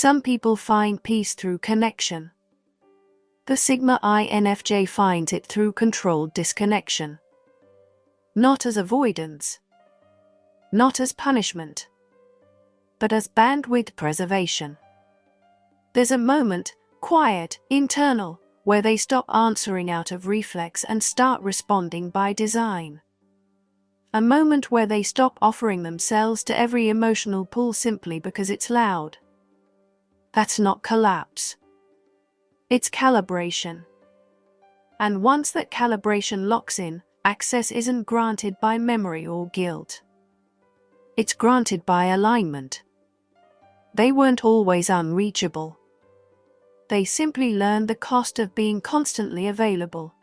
Some people find peace through connection. The Sigma INFJ finds it through controlled disconnection. Not as avoidance, not as punishment, but as bandwidth preservation. There's a moment, quiet, internal, where they stop answering out of reflex and start responding by design. A moment where they stop offering themselves to every emotional pull simply because it's loud. That's not collapse. It's calibration. And once that calibration locks in, access isn't granted by memory or guilt. It's granted by alignment. They weren't always unreachable. They simply learned the cost of being constantly available.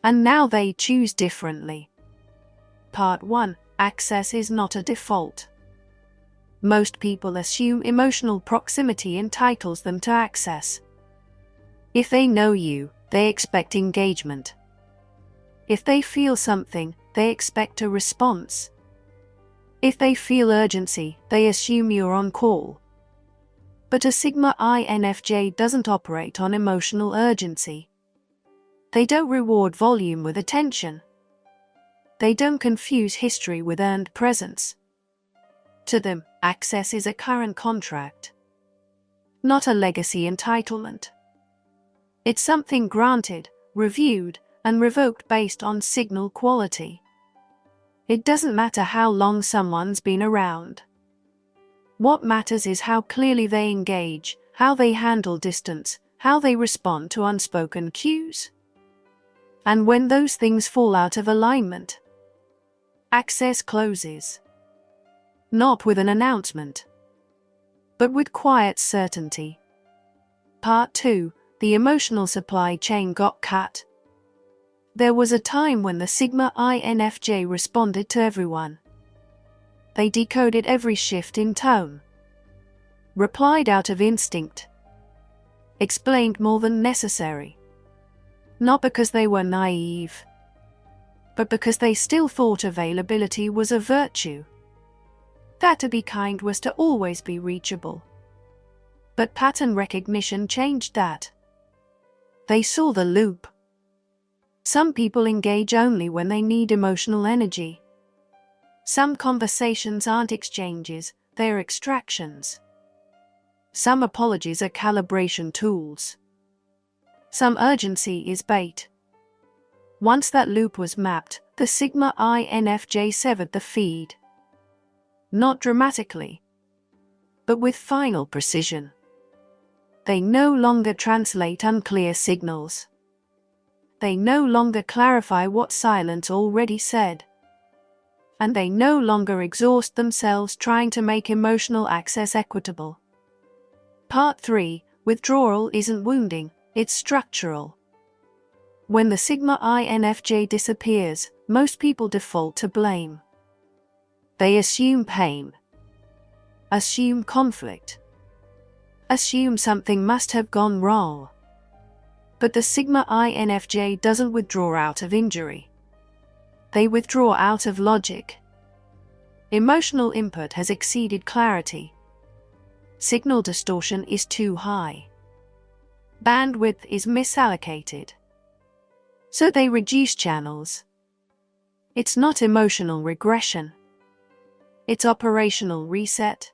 And now they choose differently. Part 1. Access is not a default. Most people assume emotional proximity entitles them to access. If they know you, they expect engagement. If they feel something, they expect a response. If they feel urgency, they assume you're on call. But a Sigma INFJ doesn't operate on emotional urgency. They don't reward volume with attention. They don't confuse history with earned presence. To them, access is a current contract, not a legacy entitlement. It's something granted, reviewed, and revoked based on signal quality. It doesn't matter how long someone's been around. What matters is how clearly they engage, how they handle distance, how they respond to unspoken cues. And when those things fall out of alignment, access closes. Not with an announcement, but with quiet certainty. Part 2. The emotional supply chain got cut. There was a time when the Sigma INFJ responded to everyone. They decoded every shift in tone, replied out of instinct, explained more than necessary. Not because they were naive, but because they still thought availability was a virtue. That to be kind was to always be reachable. But pattern recognition changed that. They saw the loop. Some people engage only when they need emotional energy. Some conversations aren't exchanges, they're extractions. Some apologies are calibration tools. Some urgency is bait. Once that loop was mapped, the Sigma INFJ severed the feed. Not dramatically, but with final precision. They no longer translate unclear signals. They no longer clarify what silence already said. And they no longer exhaust themselves trying to make emotional access equitable. Part 3. Withdrawal isn't wounding, it's structural. When the Sigma INFJ disappears, most people default to blame. They assume pain, assume conflict, assume something must have gone wrong. But the Sigma INFJ doesn't withdraw out of injury. They withdraw out of logic. Emotional input has exceeded clarity. Signal distortion is too high. Bandwidth is misallocated. So they reduce channels. It's not emotional regression. It's operational reset.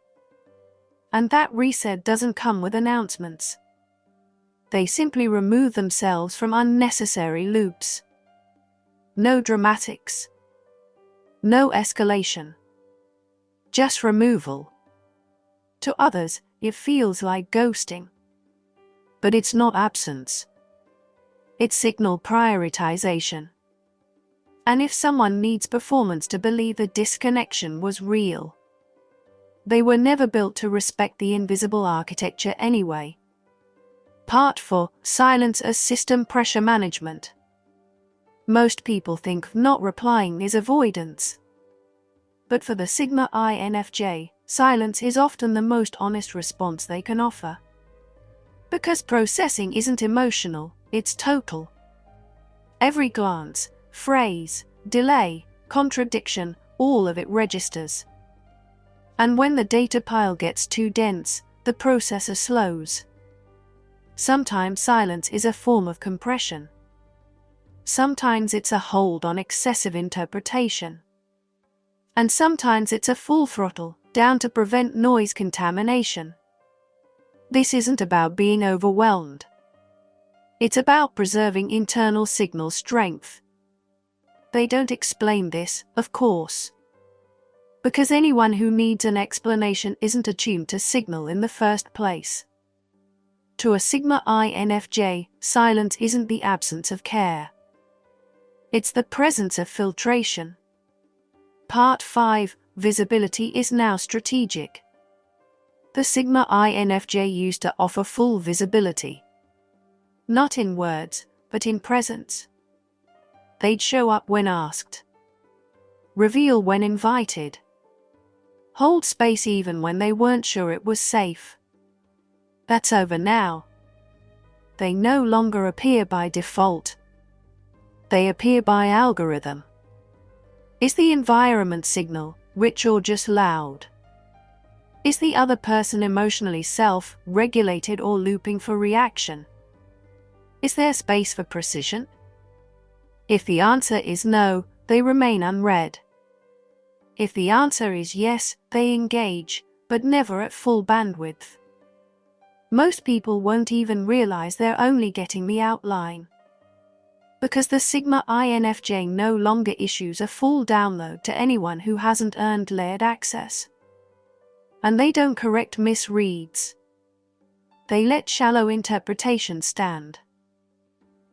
And that reset doesn't come with announcements. They simply remove themselves from unnecessary loops. No dramatics. No escalation. Just removal. To others, it feels like ghosting. But it's not absence. It's signal prioritization. And if someone needs performance to believe the disconnection was real, they were never built to respect the invisible architecture anyway. Part 4. Silence as system pressure management. Most people think not replying is avoidance. But for the Sigma INFJ, silence is often the most honest response they can offer. Because processing isn't emotional, it's total. Every glance, phrase, delay, contradiction, all of it registers. And when the data pile gets too dense, the processor slows. Sometimes silence is a form of compression. Sometimes it's a hold on excessive interpretation. And sometimes it's a full throttle down to prevent noise contamination. This isn't about being overwhelmed. It's about preserving internal signal strength. They don't explain this, of course, because anyone who needs an explanation isn't attuned to signal in the first place. To a Sigma INFJ, silence isn't the absence of care. It's the presence of filtration. Part 5. Visibility is now strategic. The Sigma INFJ used to offer full visibility. Not in words, but in presence. They'd show up when asked. Reveal when invited. Hold space even when they weren't sure it was safe. That's over now. They no longer appear by default. They appear by algorithm. Is the environment signal rich or just loud? Is the other person emotionally self-regulated or looping for reaction? Is there space for precision? If the answer is no, they remain unread. If the answer is yes, they engage, but never at full bandwidth. Most people won't even realize they're only getting the outline. Because the Sigma INFJ no longer issues a full download to anyone who hasn't earned layered access. And they don't correct misreads. They let shallow interpretation stand.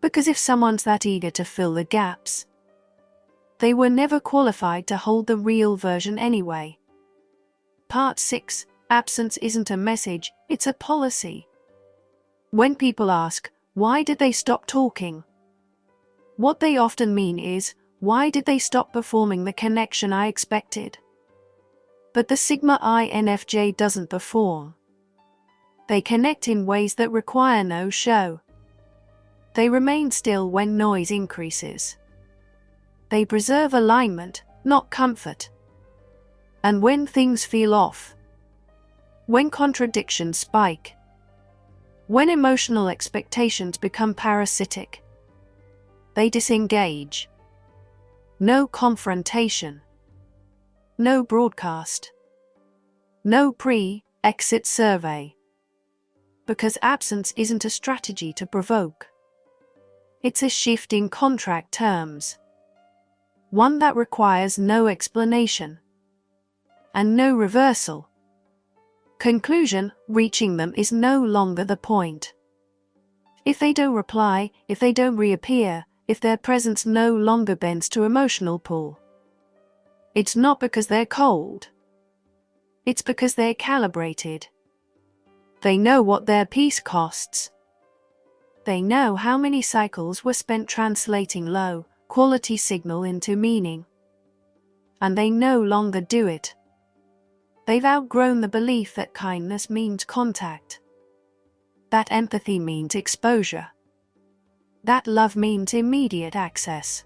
Because if someone's that eager to fill the gaps, they were never qualified to hold the real version anyway. Part 6. Absence isn't a message, it's a policy. When people ask, why did they stop talking? What they often mean is, why did they stop performing the connection I expected? But the Sigma INFJ doesn't perform. They connect in ways that require no show. They remain still when noise increases. They preserve alignment, not comfort. And when things feel off, when contradictions spike, when emotional expectations become parasitic, they disengage. No confrontation. No broadcast. No pre-exit survey. Because absence isn't a strategy to provoke. It's a shift in contract terms. One that requires no explanation. And no reversal. Conclusion: reaching them is no longer the point. If they don't reply, if they don't reappear, if their presence no longer bends to emotional pull, it's not because they're cold. It's because they're calibrated. They know what their peace costs. They know how many cycles were spent translating low-quality signal into meaning. And they no longer do it. They've outgrown the belief that kindness means contact. That empathy means exposure. That love means immediate access.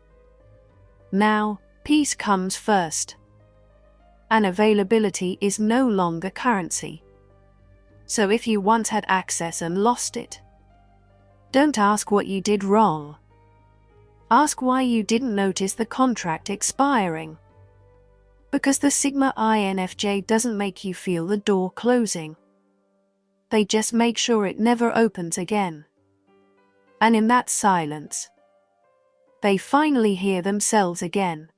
Now, peace comes first. And availability is no longer currency. So if you once had access and lost it, don't ask what you did wrong. Ask why you didn't notice the contract expiring. Because the Sigma INFJ doesn't make you feel the door closing. They just make sure it never opens again. And in that silence, they finally hear themselves again.